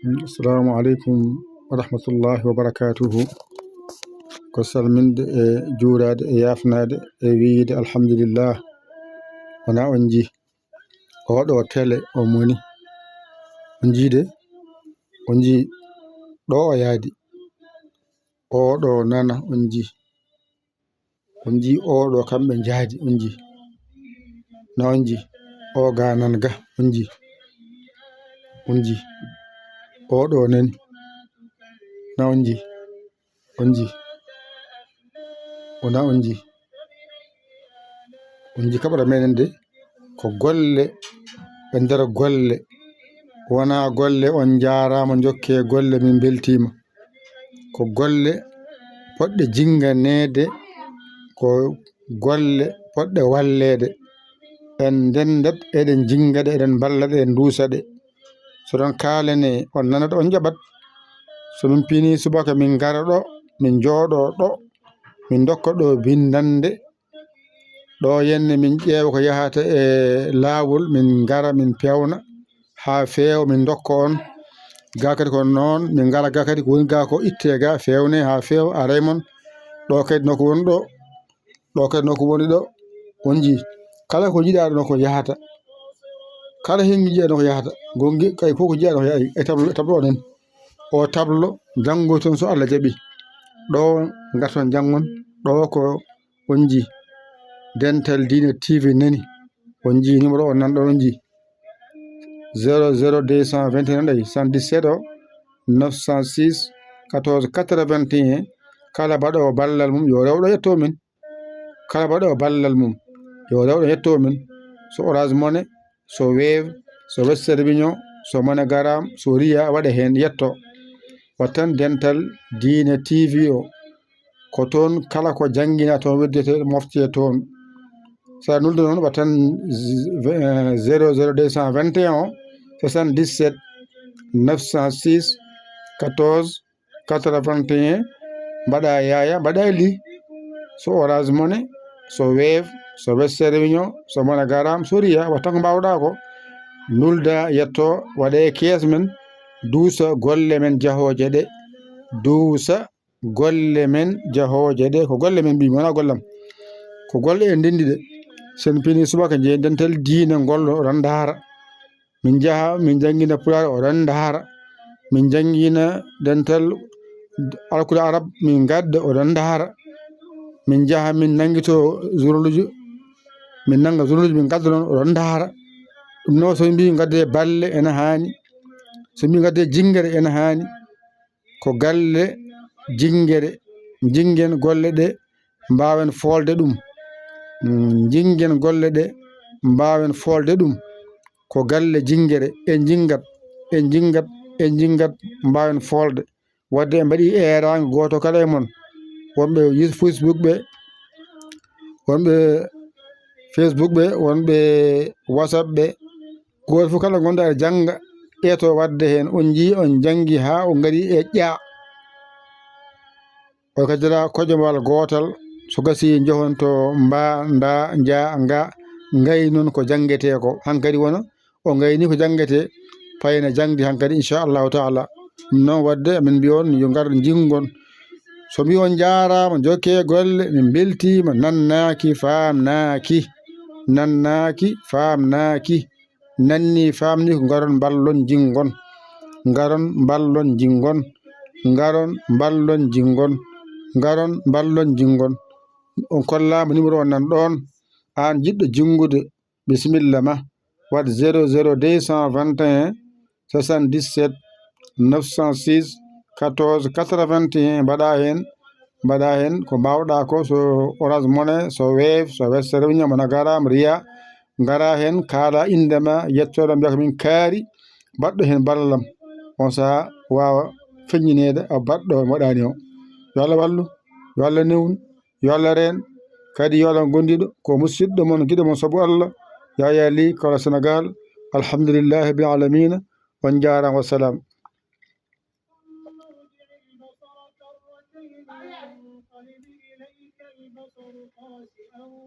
Assalamu alaikum wa rahmatullahi wa barakatuhu. Ko salminde e juurade e yafnade e wiide alhamdulillah wona on ji oɗo tele o moni on jiide on ji ɗo o yaadi oɗo nana on ji oɗo kamɓe jaadi on ji na on ji o ga nan ga on ji oɗo nani na on ji wona on ji kaɓara menen de ko golle e nder golle wona golle on jarama jokke golle min beltima ko golle poɗɗe jinganede ko golle poɗɗe wallede en dendet eɗen jingade eɗen ballade en dusaɗe so ɗon kalane on nanata on jaɓat so min pini subaka min gara ɗo min jooɗo ɗo min dokka ɗo bindande ɗo yenne min ƴeewa ko yahata e laawol min gara min pewna ha feewa min dokka on ga kadi ko noon min gara ga kadi ko woni ga ko itte ga fewne ha feewa a reymon ɗo kadi noko woni ɗo kadi noko woni ɗo on ji kala ko jiɗa ɗo noko yahata kala hen jiɗa noko yahata gongi kay fof ko jiɗa noko yahay e tableau nen o tableau janggo ton so Allah jaɓi ɗo garton jangon ɗo ko on ji Dental Dina TV nani on ji numéro on nan ɗo on ji 00221 ɗay 117 o 906 14 81 kala baɗowo ballal mum yo rewɗo yetto min kala baɗowo ballal mum yo rewɗo yetto min so Orange Money so Wave so Western Union so MoneyGram so Ria waɗa hen yetto wattan Dental Dina TV o ko toon kala ko jangina toon weddete mofte toon sa nulde noon wattan 00221 77 906 14 81 mbaɗa yaya mbaɗa li so Orange Money so Wave so Western Union so MoneyGram so Ria wattan ko mbawɗa ko nulda yetto waɗe kees men duusa golle men jahoje ɗe duusa golle men jahoje ɗe ko golle men mbimi wona gollam ko golle e ndendi ɗe sen pini subaka je Dental Dina gollo oɗon daara min jaha min jangina pulaar oɗon daara min jangina dental alkul arab min gadda oɗon daara min jaha min nangito journaluje min nanga journaluje min gadda noon oɗon daara ɗum noon so mbi gadde balle ene hani so mbi gadde jingere ene hani ko galle jingen golle ɗe mbawen folde ɗum jingen golle ɗe mbawen folde ɗum ko galle jingere en jingat mbawen folde wadde en mbaɗi eraga goto kala e mon wonɓe Facebook ɓe wonɓe WhatsApp ɓe goto fof kala gonɗa e jangga eto wadde hen on ji on jangi ha o gari e ƴa o kadira kojowal gotal so gasi johon to mba nda ja nga gayi noon ko jangete ko hankkadi wona o gayni ko jangete payna jangdi hankkadi inchallahu taala non wadde min mbi on yo gar jingon so mbi on jarama jokke golle min beltima nannaki famnaki nanni famni ko garon ballon jingon on kollama numéro on nan ɗon an jiɗɗo jingude bisimilla ma wat 00221 77 906 14 81 mbaɗa hen ko mbawɗa ko so Orange Money so Wave so Western Union MoneyGram Ria gara hen kaala indema yettoɗo mbiya ko min kaari baɗɗo hen ballam on saaha wawa feññinede a baɗɗo waɗani o yo Allah wallu yo Allah newnu yo Allah reen kadi yo Allah gondiɗo ko musidɗo mon guiɗo mon saabu Allah Yaya Ly kala Sénégal alhamdulillahi bil alamina on jarama wassalam